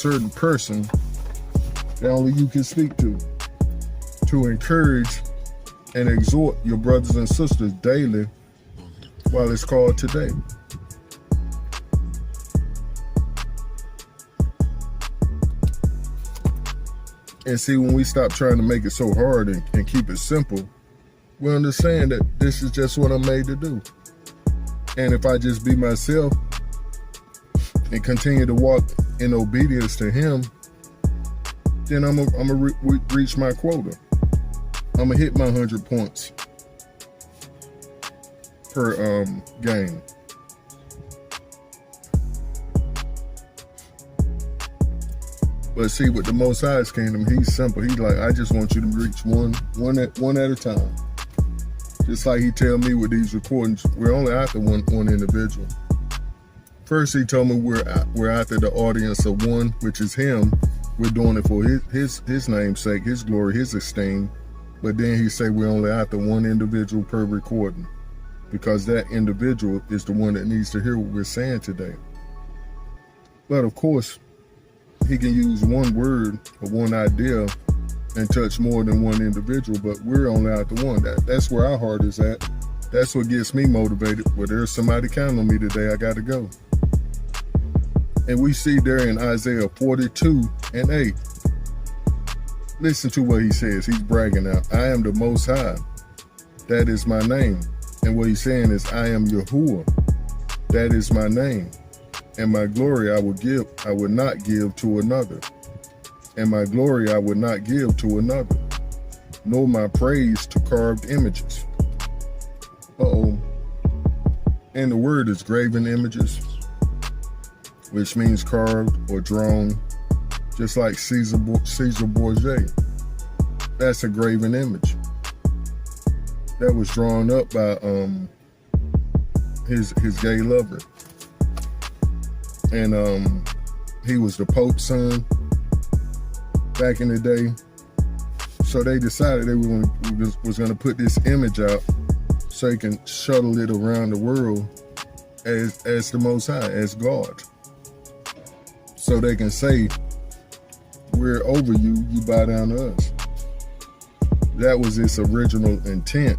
certain person that only you can speak to encourage and exhort your brothers and sisters daily while it's called today. And see, when we stop trying to make it so hard and keep it simple, we understand that this is just what I'm made to do. And if I just be myself and continue to walk in obedience to him, then I'm gonna reach my quota. I'm gonna hit my 100 points per game. But see, with the Most High's kingdom, he's simple. He's like, I just want you to reach one at a time. Just like he tell me with these recordings, we're only after one individual. First, he told me we're after the audience of one, which is him. We're doing it for his name's sake, his glory, his esteem. But then he said we're only after one individual per recording, because that individual is the one that needs to hear what we're saying today. But of course, he can use one word or one idea and touch more than one individual, but we're only after one. That's where our heart is at. That's what gets me motivated. Well, there's somebody counting on me today. I got to go. And we see there in Isaiah 42:8. Listen to what he says. He's bragging out. I am the Most High. That is my name. And what he's saying is, I am Yahuwah. That is my name. And my glory I would not give to another. And my glory I would not give to another, nor my praise to carved images. And the word is graven images, which means carved or drawn, just like Caesar Borgia. That's a graven image that was drawn up by his gay lover. And he was the Pope's son back in the day. So they decided they was going to put this image out so they can shuttle it around the world as the Most High, as God. So they can say, we're over you, you bow down to us. That was its original intent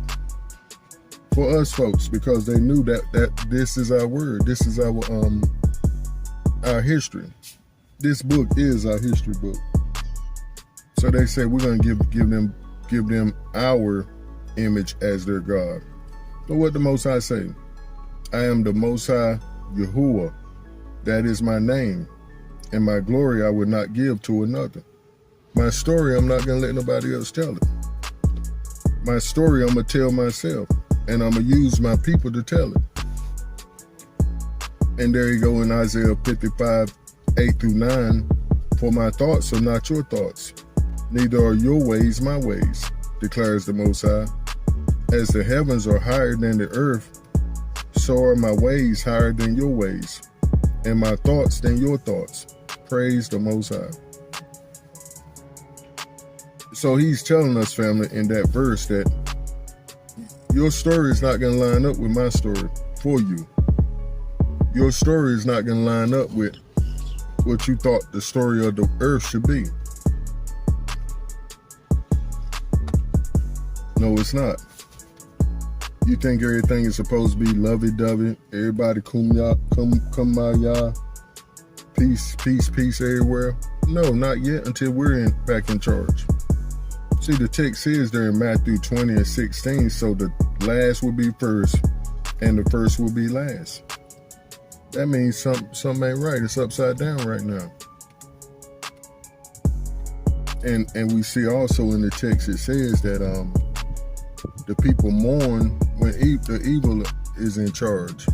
for us folks, because they knew that this is our word. This is our history. This book is our history book. So they said we're going to give them our image as their God. But what the Most High say? I am the Most High Yahuwah. That is my name. And my glory I would not give to another. My story, I'm not going to let nobody else tell it. My story, I'm going to tell myself. And I'm going to use my people to tell it. And there you go in Isaiah 55:8-9. For my thoughts are not your thoughts, neither are your ways my ways, declares the Most High. As the heavens are higher than the earth, so are my ways higher than your ways, and my thoughts than your thoughts. Praise the Most High. So he's telling us, family, in that verse that your story is not going to line up with my story for you. Your story is not going to line up with what you thought the story of the earth should be. No, it's not. You think everything is supposed to be lovey-dovey, everybody kumbaya, peace, peace, peace everywhere? No, not yet, until we're back in charge. See, the text says there in Matthew 20:16, so the last will be first, and the first will be last. That means something ain't right. It's upside down right now. And we see also in the text it says that the people mourn when the evil is in charge,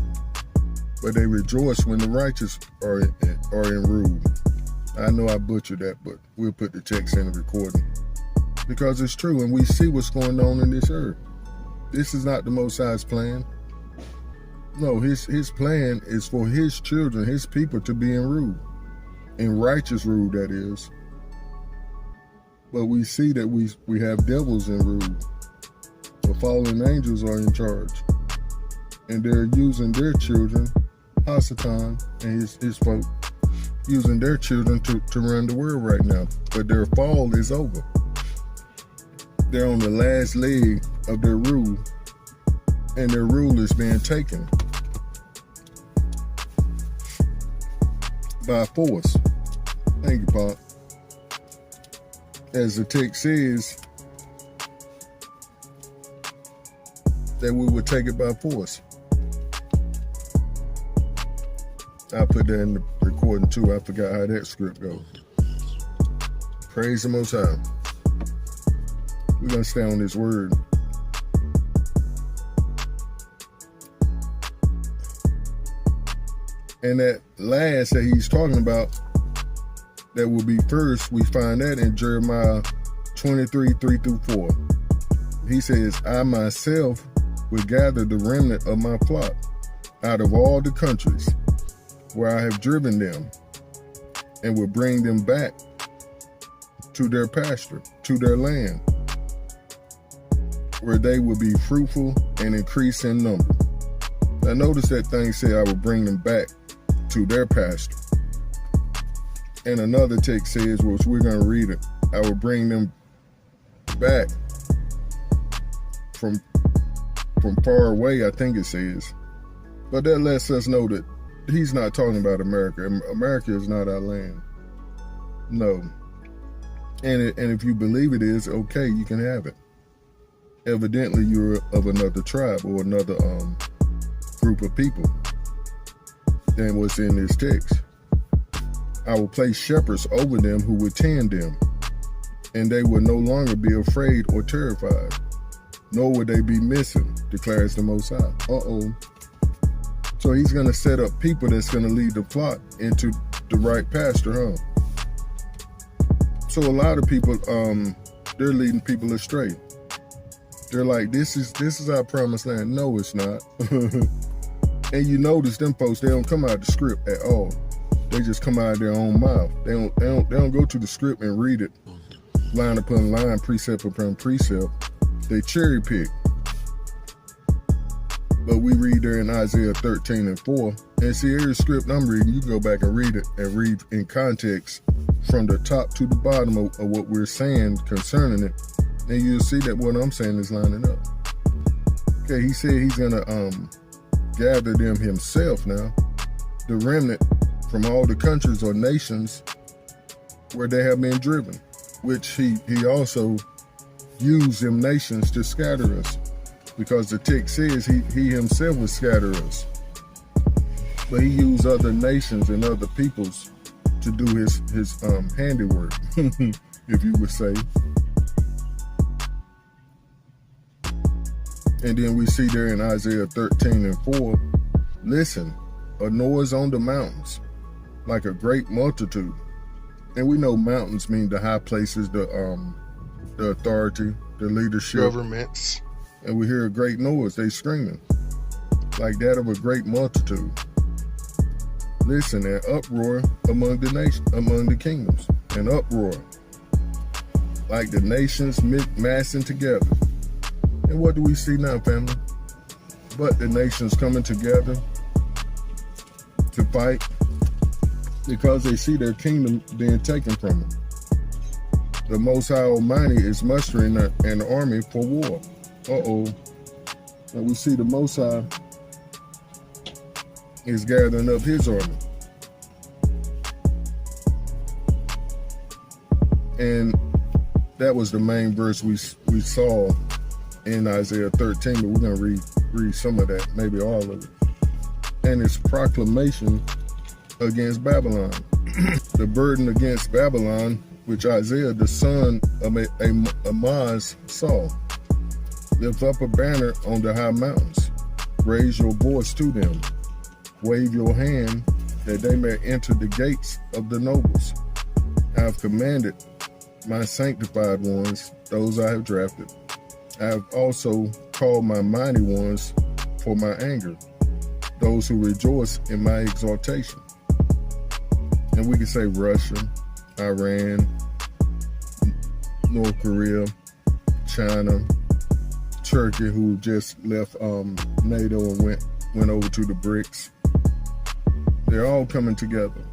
but they rejoice when the righteous are in rule. I know I butchered that, but we'll put the text in the recording because it's true, and we see what's going on in this earth. This is not the Most High's plan. No, his plan is for his children, his people, to be in rule, in righteous rule, that is. But we see that we have devils in rule. The fallen angels are in charge, and they're using their children, Hasatan and his folk, using their children to run the world right now. But their fall is over. They're on the last leg of their rule, and their rule is being taken by force. Thank you, Pop. As the text says, that we would take it by force. I put that in the recording too. I forgot how that script goes. Praise the Most High. We're going to stay on His word. And that last that he's talking about, that will be first, we find that in Jeremiah 23, 3-4. He says, I myself will gather the remnant of my flock out of all the countries where I have driven them, and will bring them back to their pasture, to their land, where they will be fruitful and increase in number. Now notice that thing said, I will bring them back to their pasture. And another text says, which we're going to read it, I will bring them back from far away, I think it says. But that lets us know that he's not talking about America. America is not our land. No. And if you believe it is, okay, you can have it. Evidently, you're of another tribe or another group of people than what's in this text. I will place shepherds over them who would tend them, and they will no longer be afraid or terrified, nor will they be missing, declares the Most High. So he's going to set up people that's going to lead the flock into the right pasture, So a lot of people, they're leading people astray. They're like, this is our promised land. No, it's not. And you notice them folks, they don't come out the script at all. They just come out of their own mouth. They don't go to the script and read it line upon line, precept upon precept. They cherry pick. But we read there in Isaiah 13:4, and see every script I'm reading, you go back and read it and read in context from the top to the bottom of what we're saying concerning it, and you'll see that what I'm saying is lining up. Okay, he said he's gonna gather them himself now, the remnant from all the countries or nations where they have been driven, which he also used them nations to scatter us, because the text says he himself would scatter us. But he used other nations and other peoples to do his handiwork, if you would say. And then we see there in Isaiah 13:4, listen, a noise on the mountains, like a great multitude. And we know mountains mean the high places, the authority, the leadership. Governments. And we hear a great noise, they screaming, like that of a great multitude. Listen, an uproar among the nations, among the kingdoms, an uproar, like the nations massing together. And what do we see now, family? But the nations coming together to fight because they see their kingdom being taken from them. The Most High Almighty is mustering an army for war. And we see the Most High is gathering up his army. And that was the main verse we saw in Isaiah 13, but we're going to read some of that, maybe all of it. And it's proclamation against Babylon. The burden against Babylon, which Isaiah, the son of Amoz, saw. Lift up a banner on the high mountains. Raise your voice to them. Wave your hand that they may enter the gates of the nobles. I have commanded my sanctified ones, those I have drafted. I have also called my mighty ones for my anger, those who rejoice in my exaltation. And we can say Russia, Iran, North Korea, China, Turkey, who just left NATO and went over to the BRICS. They're all coming together.